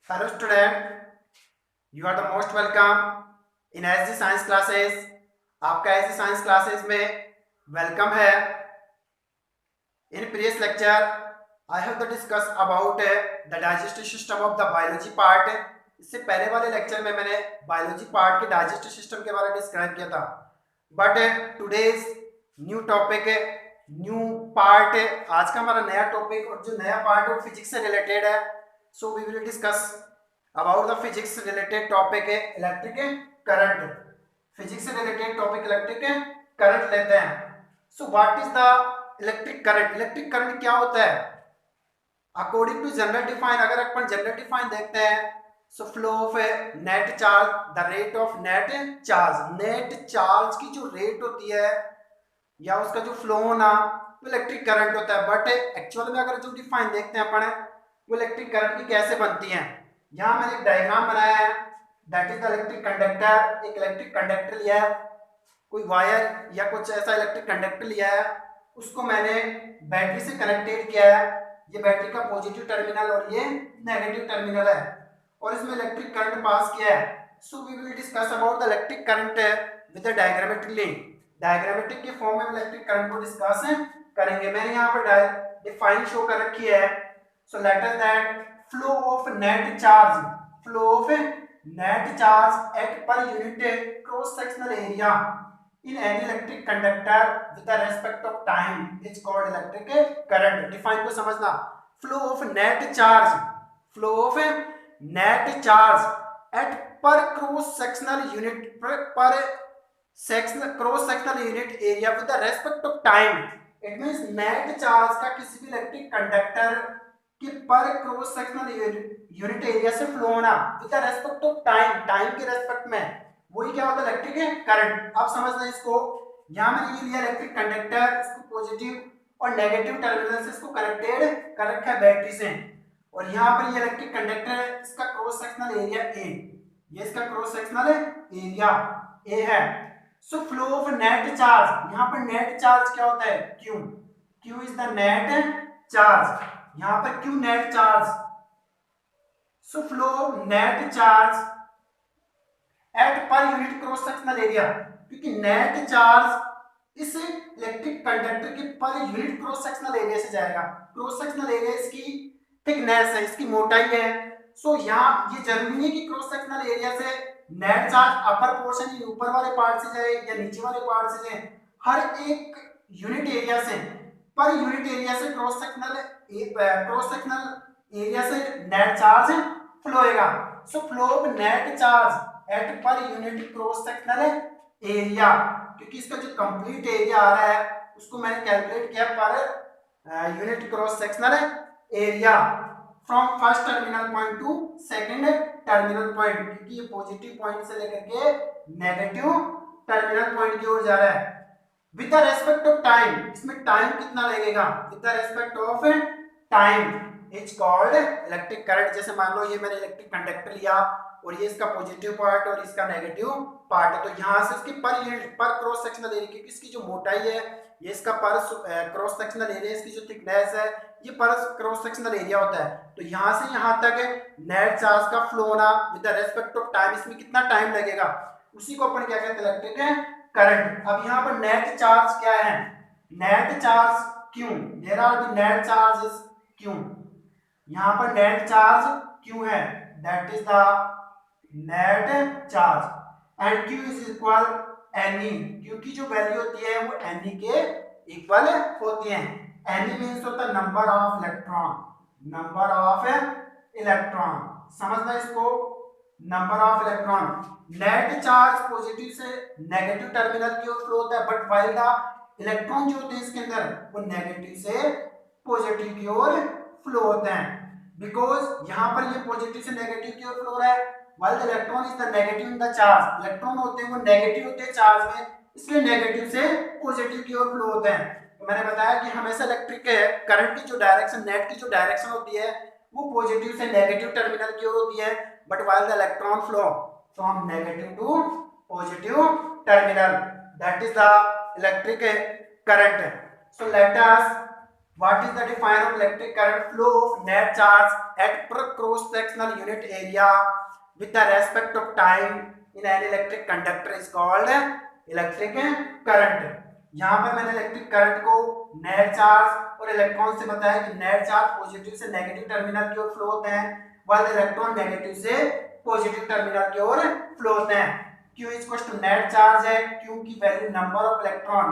Hello student, you are the most welcome in SG Science classes. आपका SG Science classes में welcome है. In previous lecture, I have to discuss about the digestive system of the biology part. इससे पहले वाले lecture में मैंने biology part के digestive system के बारे में डिस्क्राइब किया था. बट टुडेज न्यू टॉपिक है, न्यू पार्ट है. आज का हमारा नया टॉपिक और जो नया पार्ट है वो फिजिक्स से रिलेटेड है. So we will discuss about the physics related topic है इलेक्ट्रिक करंट. फिजिक्स से रिलेटेड टॉपिक इलेक्ट्रिक करंट लेते हैं. So what is the electric current? Electric current क्या होता है? अकॉर्डिंग टू जनरल डिफाइन, अगर अपन जनरल डिफाइन देखते हैं, so flow of net charge, the rate of net charge. Net charge की जो रेट होती है या उसका जो फ्लो होना वो इलेक्ट्रिक करंट होता है. बट एक्चुअल में अगर जो डिफाइन देखते हैं अपन, वो इलेक्ट्रिक करंट की कैसे बनती है. यहाँ मैंने एक डायग्राम बनाया है, that is the electric conductor. एक इलेक्ट्रिक कंडक्टर लिया है, कोई वायर या कुछ ऐसा इलेक्ट्रिक कंडक्टर लिया है, उसको मैंने बैटरी से कनेक्टेड किया है. ये बैटरी का पॉजिटिव टर्मिनल और ये नेगेटिव टर्मिनल है, और इसमें इलेक्ट्रिक करंट पास किया है. So we will discuss about the electric current with the diagrammatic link. Diagrammatic के फॉर्म में इलेक्ट्रिक करंट को डिस्कस करेंगे. मैंने यहाँ पर डिफाइन शो कर रखी है. So let us that flow of net charge, flow of net charge at per unit cross sectional area in any electric conductor with the respect of time is called electric current. define को समझना. flow of net charge, flow of net charge at per cross sectional unit, per sectional cross sectional unit area with the respect of time. it means net charge का किसी भी electric conductor के पर cross sectional unit area से flow होना with the respect of time, time के respect में, वही क्या होता है इलेक्ट्रिक करंट. अब समझना इसको. यहाँ मैंने ये लिया इलेक्ट्रिक कंडक्टर, इसको पॉजिटिव और नेगेटिव टर्मिनल से इसको कनेक्टेड कर रखा है बैटरी से, और यहाँ पर ये इलेक्ट्रिक कंडक्टर है, इसका क्रॉस सेक्शनल एरिया ए, ये इसका क्रॉस सेक्शनल एरिया ए है. So flow of net charge, यहाँ पर नेट चार्ज क्या होता है? Q. Q is the net charge. यहाँ पर Q net charge. So flow of net charge at per unit cross sectional area, क्योंकि net charge इस इलेक्ट्रिक कंडक्टर के पर यूनिट क्रॉस सेक्शनल एरिया से जाएगा. क्रॉस सेक्शनल एरिया इसकी thickness है, इसकी मोटाई है. सो यहाँ ये जरूरी नहीं है कि क्रॉस सेक्शनल एरिया से नेट चार्ज अपर पोर्शन ऊपर वाले पार्ट से जाए या नीचे वाले पार्ट से जाए. हर एक यूनिट एरिया से, पर यूनिट एरिया से क्रॉस सेक्शनल एरिया से नेट चार्ज फ्लो होएगा. So flow of net charge at per unit cross sectional area, क्योंकि इसका जो कंप्लीट एरिया आ रहा है उसको मैंने कैलकुलेट किया पर unit cross sectional area from first terminal point two second terminal point, क्योंकि ये पॉजिटिव पॉइंट से लेकर के नेगेटिव टर्मिनल पॉइंट की ओर जा रहा है. With the respect of time, इसमें टाइम कितना लगेगा? With the respect of time is called electric current. जैसे मान लो ये मैंने इलेक्ट्रिक कंडक्टर लिया और ये इसका पॉजिटिव पार्ट और इसका नेगेटिव पार्ट है, तो यहाँ से इसकी पर यूनिट पर क्रॉस सेक्शनल एरिया, क्योंकि इसकी जो मोटाई है, ये इसका पर क्रॉस सेक्शनल एरिया, इसकी जो थिकनेस है, ये पर क्रॉस सेक्शनल एरिया होता है. तो यहाँ से यहाँ तक नेट चार्ज का फ्लो होना with the respect of time, इसमें कितना टाइम लगेगा, उसी को अपन क्या कहते हैं? Electric current. अब यहाँ पर नेट चार्ज क्या है? Net charge Q. There are the net charge is Q. यहाँ पर नेट चार्ज क्यू है, that is the net charge and Q is equal Ne. Q की जो वैल्यू होती है वो Ne के इक्वल होती है. Ne मींस होता है number of electron, number of electron. समझना इसको, number of electron. Net charge positive से नेगेटिव टर्मिनल की ओर फ्लो होता है, बट व्हाइल द इलेक्ट्रॉन जो होते हैं इसके अंदर वो नेगेटिव से पॉजिटिव की ओर फ्लो होते हैं. बिकॉज यहाँ पर ये पॉजिटिव से नेगेटिव की ओर फ्लो हो रहा है, while the electron is the negative in the charge. Electron होते हैं वो नेगेटिव होते हैं चार्ज में, इसलिए नेगेटिव से पॉजिटिव की ओर फ्लो होते हैं. तो मैंने बताया कि हमेशा इलेक्ट्रिक करंट की जो डायरेक्शन, नेट की जो डायरेक्शन होती है वो पॉजिटिव से नेगेटिव टर्मिनल की ओर होती है, but while the electron flow from negative to positive terminal, that is the electric current. So let us What is the definition of electric current? Flow of net charge at per cross sectional unit area with the respect of time in an electric conductor is called electric current. यहाँ पर मैंने electric current को net charge और electron से बताया कि net charge positive से negative terminal की ओर फ्लो होते हैं, while इलेक्ट्रॉन नेगेटिव से पॉजिटिव टर्मिनल की ओर फ्लो होते हैं। Q equal to net charge है, Q की वैल्यू नंबर ऑफ इलेक्ट्रॉन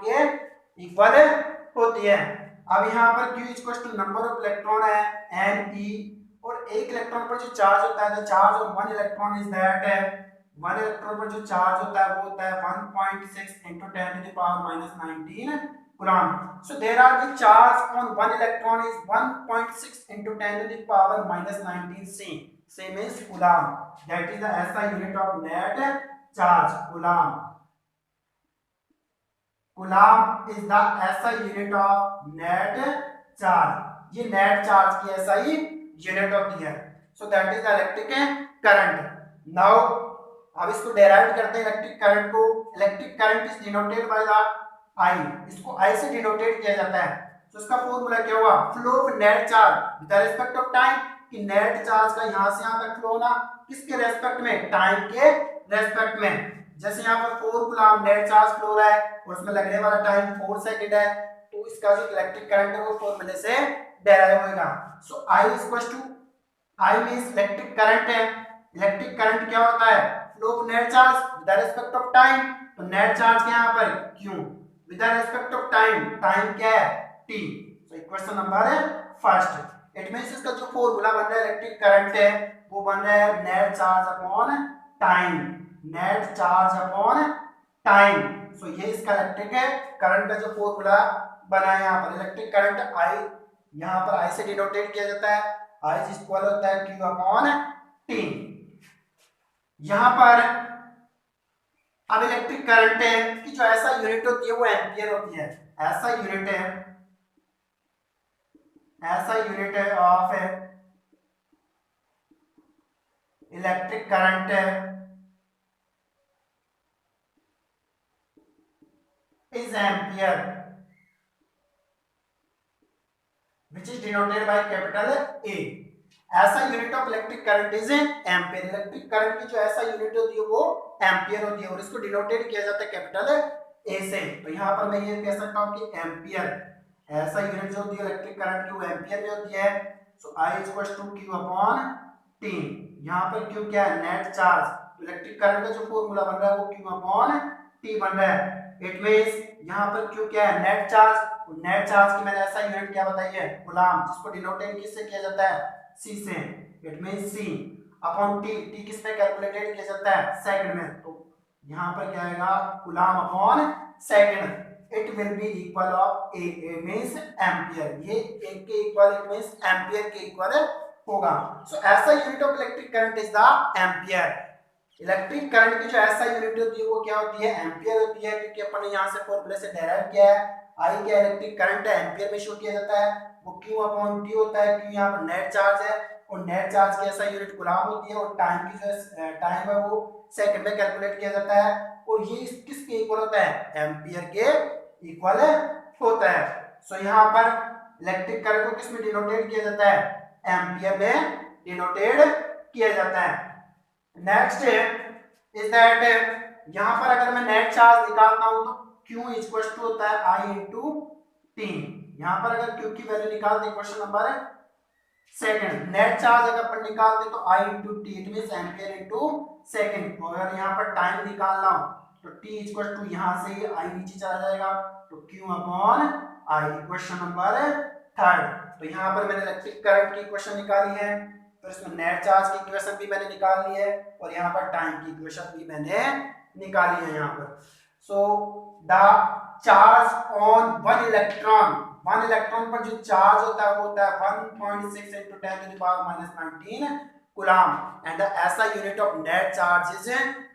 के इक्वल होती है। अब यहाँ पर Q equal to number of electron है Ne, और एक इलेक्ट्रॉन पर जो चार्ज होता है, the charge of one electron is that है, वन इलेक्ट्रॉन पर जो चार्ज होता है वो होता है 1.6 into 10 to the power minus 19 coulomb. So there are the charge on one electron is 1.6 into 10 to the power minus 19 C. Same is coulomb. That is the SI unit of net charge. Coulomb. Coulomb is the SI unit of net charge. ये net charge की SI unit होती है. So that is the electric current. Now अब इसको derive करते हैं electric current को। Electric current is denoted by the I, इसको आई से डिनोटेट किया जाता है। तो इसका फॉर्मूला क्या हुआ? Flow of net charge with respect of time, कि नेट चार्ज का यहां से यहां तक फ्लो होना किसके रेस्पेक्ट में? टाइम के रेस्पेक्ट में। जैसे यहां पर 4 कूलम नेट चार्ज फ्लो रहा है और उसमें लगने वाला टाइम 4 सेकंड है, तो इसका जो इलेक्ट्रिक करंट है वो फॉर्मूले से डेराइव होगा। So I equals to, I means electric current है। इलेक्ट्रिक करंट क्या होता है? Flow of net charge with respect of time, तो नेट चार्ज के यहां पर q with respect of time, time क्या है? t। सो इक्वेशन नंबर है फर्स्ट। इट मींस इसका जो फॉर्मूला बन रहा है इलेक्ट्रिक करंट है वो बन रहा है net charge upon time, net charge upon time. So ये इसका इलेक्ट्रिक है करंट का जो फॉर्मूला बना है यहां पर। इलेक्ट्रिक करंट i यहां पर i से डिनोटेट किया जाता है, i इज इक्वल होता है q अपॉन t। यहां पर अब इलेक्ट्रिक करंट है कि जो ऐसा यूनिट होती है वो एम्पियर होती है। ऐसा यूनिट है, ऐसा यूनिट है of electric current is ampere which is denoted by capital A. SI unit of electric current is ampere. Electric current की जो ऐसा यूनिट होती है वो एम्पियर होती है और इसको डिनोटेट किया जाता है कैपिटल ए से। तो यहाँ पर मैं ये कह सकता हूँ कि एम्पियर, ऐसा यूनिट जो होती है इलेक्ट्रिक करंट की वो एम्पियर में होती है। So I equals to q upon t। यहाँ पर q क्या है? Net charge. इलेक्ट्रिक करंट का जो फॉर्मूला बन रहा है वो q अपॉन t बन रहा है। इट मींस यहाँ पर q क्या है? Net charge. नेट चार्ज की मैंने ऐसा यूनिट क्या बताई है? कूलम, जिसको डिनोटेट किससे किया जाता है? c से। It means c upon t, t किस में कैलकुलेटेड किया जाता है? सेकंड में। तो यहाँ पर क्या आएगा? Coulomb upon second. It will be equal of a means ampere. ये एक के इक्वल, इट मींस एम्पियर के इक्वल होगा। सो ऐसा unit of electric current is the ampere. Electric current की जो ऐसा यूनिट होती है वो क्या होती है? एम्पियर होती है, क्योंकि अपन ने यहाँ से फॉर्मूले से डेराइव किया है। आई क्या इलेक्ट्रिक करंट है, एम्पियर में शो किया जाता है, वो q अपॉन t होता है। q यहाँ पर नेट चार्ज है और नेट चार्ज की ऐसा यूनिट कूलम होती है और टाइम की जो टाइम है वो सेकंड में कैलकुलेट किया जाता है और ये किसके इक्वल होता है? एम्पियर के इक्वल होता है। सो यहाँ पर इलेक्ट्रिक करंट को किस में डिनोटेट किया जाता है? एम्पियर में डिनोटेट किया जाता है। नेक्स्ट इज दैट यहाँ पर अगर मैं नेट चार्ज निकालता हूं तो q इक्वल टू होता है i इंटू t। यहाँ पर अगर q की वैल्यू निकाल दे, question number second, net charge अगर अपन निकाल दे तो i इंटू टी, it means ampere into second. अगर यहाँ पर टाइम निकालना हो तो t इक्वल टू यहाँ से ही i नीचे चला जाएगा तो q upon i। Question number third. तो यहाँ पर मैंने इलेक्ट्रिक करंट की इक्वेशन निकाली है, तो इसमें नेट चार्ज की इक्वेशन भी मैंने निकाल ली है और यहाँ पर टाइम की इक्वेशन भी मैंने निकाली है यहाँ पर। So the charge on one electron, one electron पर जो चार्ज होता है वो होता है 1.6 into 10 to the power minus 19 coulomb and the SI unit of net charge is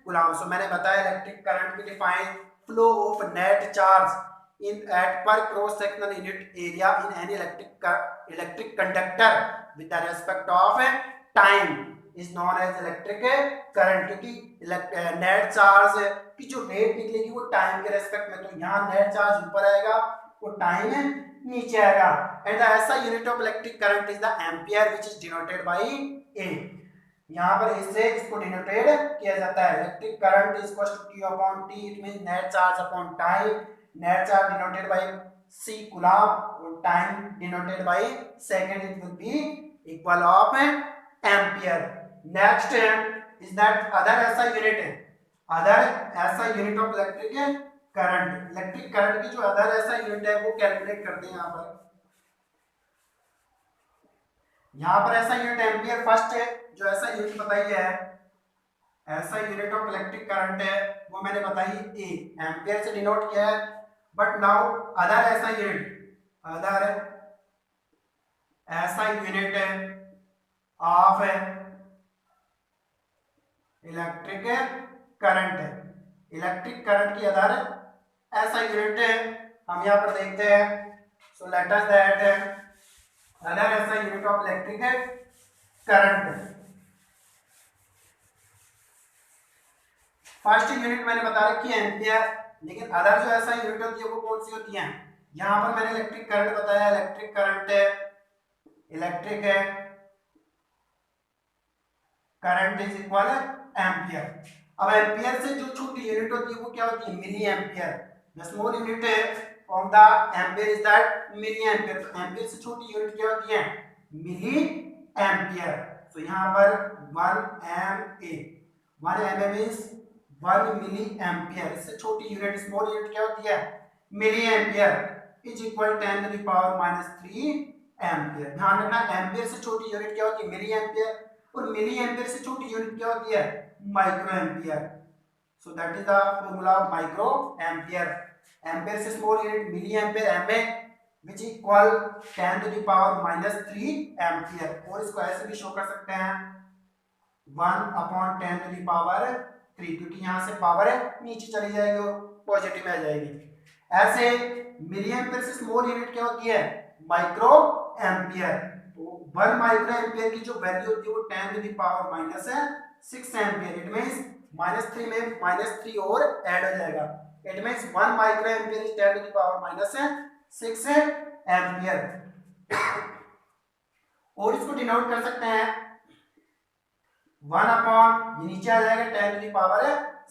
coulomb. So मैंने बताया इलेक्ट्रिक करंट की define flow of net charge in at per cross sectional unit area in any electric conductor with the respect of time is known as electric current। क्योंकि net charge की जो rate निकलेगी वो time के respect में, तो यहाँ net charge ऊपर आएगा वो टाइम नीचे आएगा। And the SI unit of electric current is the ampere which is denoted by A. यहाँ पर इससे इसको डिनोटेड किया जाता है। Electric current is equal to q upon t, it means net charge upon time. Net charge denoted by c coulomb और time denoted by second, it will be equal of ampere. Next is that other ऐसा unit है, other ऐसा unit of electric current. Electric current की जो other ऐसा unit है वो calculate करते हैं। यहाँ पर ऐसा यूनिट एम्पियर फर्स्ट है, जो ऐसा यूनिट बताई है, SI unit of electric current है वो मैंने बताई ए, एम्पियर से डिनोट किया है। बट नाउ अदर ऐसा यूनिट, अदर ऐसा यूनिट ऑफ इलेक्ट्रिक करंट है, इलेक्ट्रिक करंट की अदर ऐसा यूनिट है हम यहाँ पर देखते हैं। So let us that other ऐसा unit of electric current. First unit मैंने बता रखी है एम्पियर, लेकिन अदर जो ऐसा यूनिट होती है वो कौन सी होती है। यहाँ पर मैंने इलेक्ट्रिक करंट बताया, इलेक्ट्रिक करंट है, इलेक्ट्रिक है करंट इज इक्वल एम्पियर। अब एम्पियर से जो छोटी यूनिट होती है वो क्या होती है, milliampere. The small unit of the ampere is that milliampere. तो एम्पियर से छोटी यूनिट क्या होती है, मिली एम्पियर। तो यहाँ पर 1 mA, 1 mA means 1 milli ampere. इससे छोटी यूनिट स्मॉल यूनिट क्या होती है, milli ampere is equal 10 to the power -3 ampere. ध्यान रखना एम्पियर से छोटी यूनिट क्या होती है, मिली एम्पियर, और मिली एम्पियर से छोटी यूनिट क्या होती है, micro ampere. So that is the formula of micro ampere. Ampere से small unit milli ampere mA which equal 10 to the power -3 ampere. और इसको ऐसे भी शो कर सकते हैं 1 अपॉन 10 to the power 3, क्योंकि यहाँ से पावर नीचे चली जाएगी और पॉजिटिव में आ जाएगी। ऐसे मिली एम्पियर से स्मॉल यूनिट क्या होती है, माइक्रो एम्पियर। तो 1 माइक्रो एम्पियर की जो वैल्यू होती है वो 10 to the power -6 ampere. It means -3 में -3 और ऐड हो जाएगा। It means 1 micro ampere is 10 to the power -6 ampere. और इसको डिनोट कर सकते हैं 1 अपॉन, ये नीचे आ जाएगा 10 to the power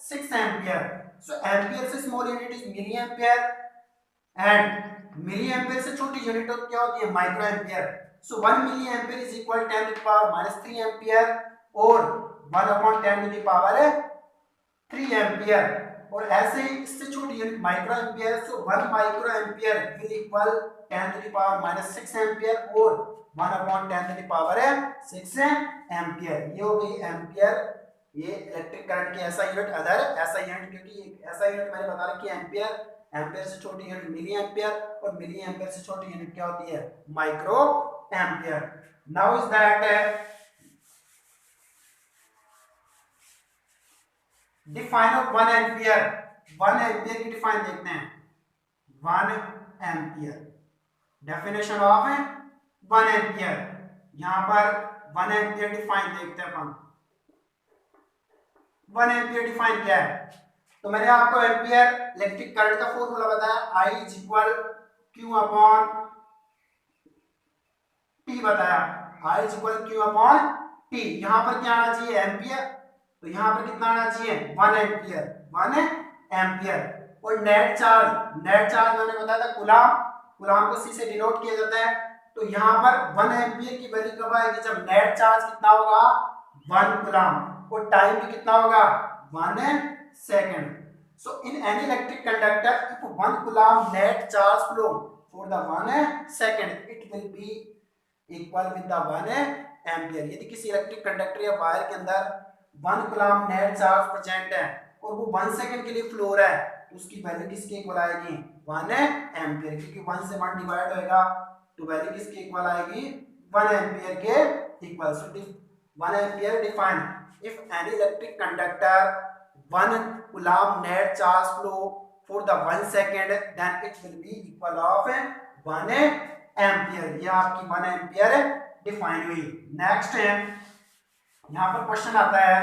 6 ampere. So ampere से small unit is milli ampere and milli ampere से छोटी यूनिट क्या होती है, micro ampere. So 1 milli ampere is equal 10 to the power -3 ampere और 1 upon 10 to the power 3 ampere. और ऐसे ही इससे छोटी unit micro ampere. So 1 micro ampere will equal 10 to the power -6 ampere और 1 upon 10 to the power 6 ampere. ये हो गई एम्पियर, ये इलेक्ट्रिक करंट की ऐसा यूनिट। अदर ऐसा यूनिट, क्योंकि ऐसा यूनिट मैंने बता रखी है एम्पियर, एम्पियर से छोटी यूनिट मिली एम्पियर और मिली एम्पियर से छोटी यूनिट क्या होती है, micro ampere. Now is that define of 1 ampere. 1 ampere की डिफाइन देखते हैं। 1 एम्पियर, डेफिनेशन ऑफ 1 एम्पियर। यहां पर 1 एम्पियर डिफाइन देखते हैं अपन। 1 एम्पियर डिफाइन क्या है, तो मैंने आपको एम्पियर इलेक्ट्रिक करंट का फॉर्मूला बताया, I is equal Q upon T बताया। I is equal Q upon T। यहां पर क्या आना चाहिए, एम्पियर, तो यहां पर कितना आना चाहिए, 1 एम्पियर, 1 एम्पियर। और नेट चार्ज मैंने बताया था कूलम, कूलम को C से डिनोट किया जाता है। तो यहां पर 1 एम्पियर की वैल्यू कब आएगी, जब नेट चार्ज कितना होगा, 1 कूलम, और टाइम भी कितना होगा, 1 second. So in any electric conductor, if 1 coulomb net charge flow for the 1 second, it will be equal with the 1 ampere। यदि किसी इलेक्ट्रिक कंडक्टर या वायर के अंदर 1 कूलम्ब नेट चार्ज प्रेजेंट है और वो 1 सेकंड के लिए फ्लो हो रहा है, तो उसकी वैल्यू किसके इक्वल आएगी, 1 एम्पियर, क्योंकि 1 से 1 डिवाइड होएगा तो वैल्यू किसके इक्वल आएगी, 1 एम्पियर के equal. So 1 ampere defined if any electric conductor 1 coulomb net charge flow for the 1 second, then it will be equal of 1 ampere। ये आपकी 1 एम्पियर डिफाइन हुई। नेक्स्ट है, यहां पर क्वेश्चन आता है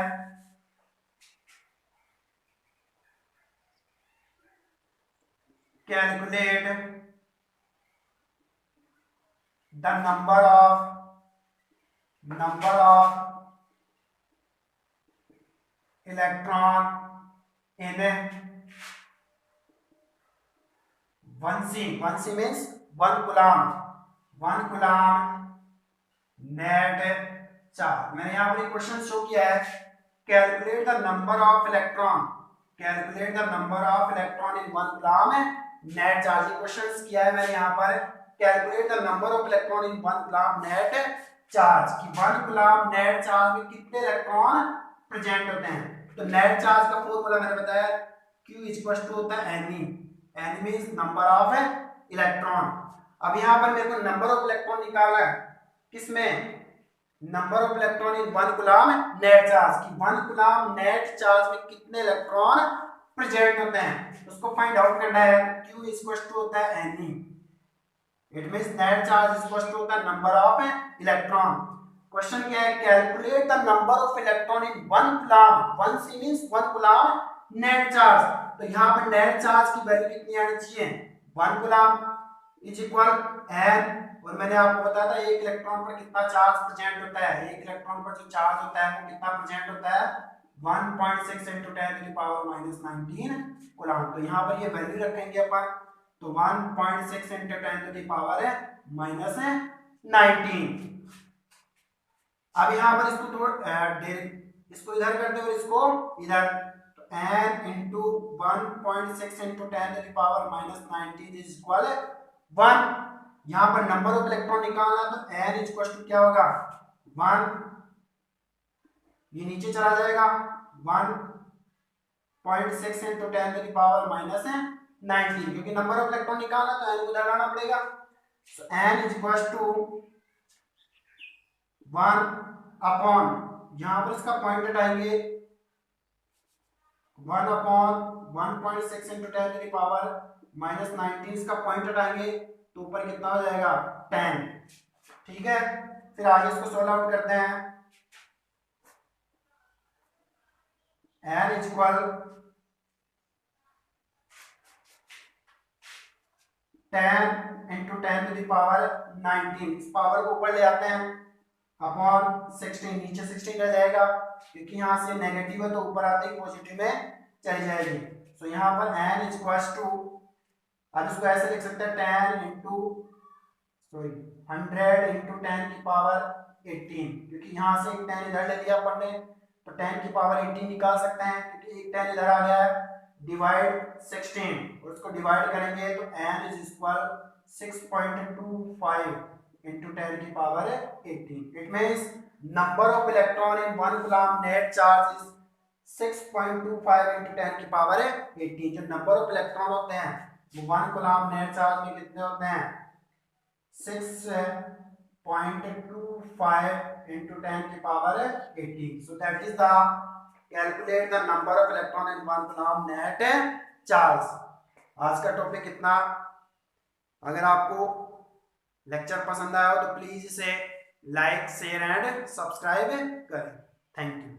calculate the number of electron in 1c means 1 coulomb net charge. मैंने यहाँ पर एक क्वेश्चन शो किया है, calculate the number of electron in 1 coulomb net charge. ये क्वेश्चन किया है मैंने यहाँ पर, calculate the number of electron in 1 coulomb net charge की 1 कूलम्ब नेट चार्ज में कितने इलेक्ट्रॉन प्रेजेंट होते हैं। तो नेट चार्ज का फॉर्मूला मैंने बताया, Q इक्वल टू होता है Ne, Ne means number of electron. अब यहाँ पर मेरे को नंबर ऑफ इलेक्ट्रॉन निकालना है, किसमें, number of electron in 1 coulomb net charge की 1 कूलम्ब नेट चार्ज में कितने इलेक्ट्रॉन प्रेजेंट होते हैं, उसको फाइंड आउट करना है। Q इक्वल टू होता है Ne, it means net charge equal to होता है नंबर ऑफ इलेक्ट्रॉन। क्वेश्चन क्या है, calculate the number of electron in 1 coulomb, 1c means 1 coulomb net charge. तो यहाँ पर नेट चार्ज की वैल्यू कितनी आनी चाहिए, 1 कूलम्ब इज इक्वल n, और मैंने आपको बताया था एक इलेक्ट्रॉन पर कितना चार्ज प्रेजेंट होता है, एक इलेक्ट्रॉन पर जो चार्ज होता है वो कितना प्रेजेंट होता है, 1.6 × 10⁻⁻19 कूलम्ब। तो यहाँ पर ये वैल्यू रखेंगे अपन, तो 1.6 × 10⁻⁻19। अब यहाँ पर इसको इधर कर दो और इसको इधर, तो n इंटू 1.6 × 10⁻⁻19 इज इक्वल 1। यहाँ पर नंबर ऑफ इलेक्ट्रॉन निकालना, तो n इक्वल टू क्या होगा 1, ये नीचे चला जाएगा, 1.6 × 10⁻⁻19, क्योंकि नंबर ऑफ इलेक्ट्रॉन निकालना तो n को इधर लाना पड़ेगा। सो n इक्वल टू 1 अपॉन, यहाँ पर इसका पॉइंट हटाएंगे, 1 अपॉन 1.6 × 10⁻⁻19 इसका पॉइंट हटाएंगे तो ऊपर कितना हो जाएगा 10। ठीक है, फिर आगे इसको सॉल्व आउट करते हैं। n इक्वल 10 × 10⁻19, इस पावर को ऊपर ले आते हैं, अपॉन 16, नीचे 16 रह जाएगा क्योंकि यहाँ से नेगेटिव है तो ऊपर आते ही पॉजिटिव में चली जाएगी। तो यहाँ पर n इक्वल टू, अब इसको ऐसे लिख सकते हैं 100 × 10⁻18, क्योंकि यहाँ से एक 10 इधर ले लिया अपन ने, तो 10⁻18 निकाल सकते हैं क्योंकि एक 10 इधर आ गया है, डिवाइड 16, और इसको डिवाइड करेंगे तो n is equal 6.25 × 10⁻18। It means number of electron in 1 coulomb net charge is 6.25 × 10⁻18। जो नंबर ऑफ इलेक्ट्रॉन होते हैं वो 1 कूलम्ब नेट चार्ज में कितने होते हैं, 6.25 × 10⁻18। So that is the calculate the number of electron in 1 coulomb net charge। आज का टॉपिक इतना। अगर आपको लेक्चर पसंद आया हो तो प्लीज इसे लाइक, शेयर एंड सब्सक्राइब करें। Thank you.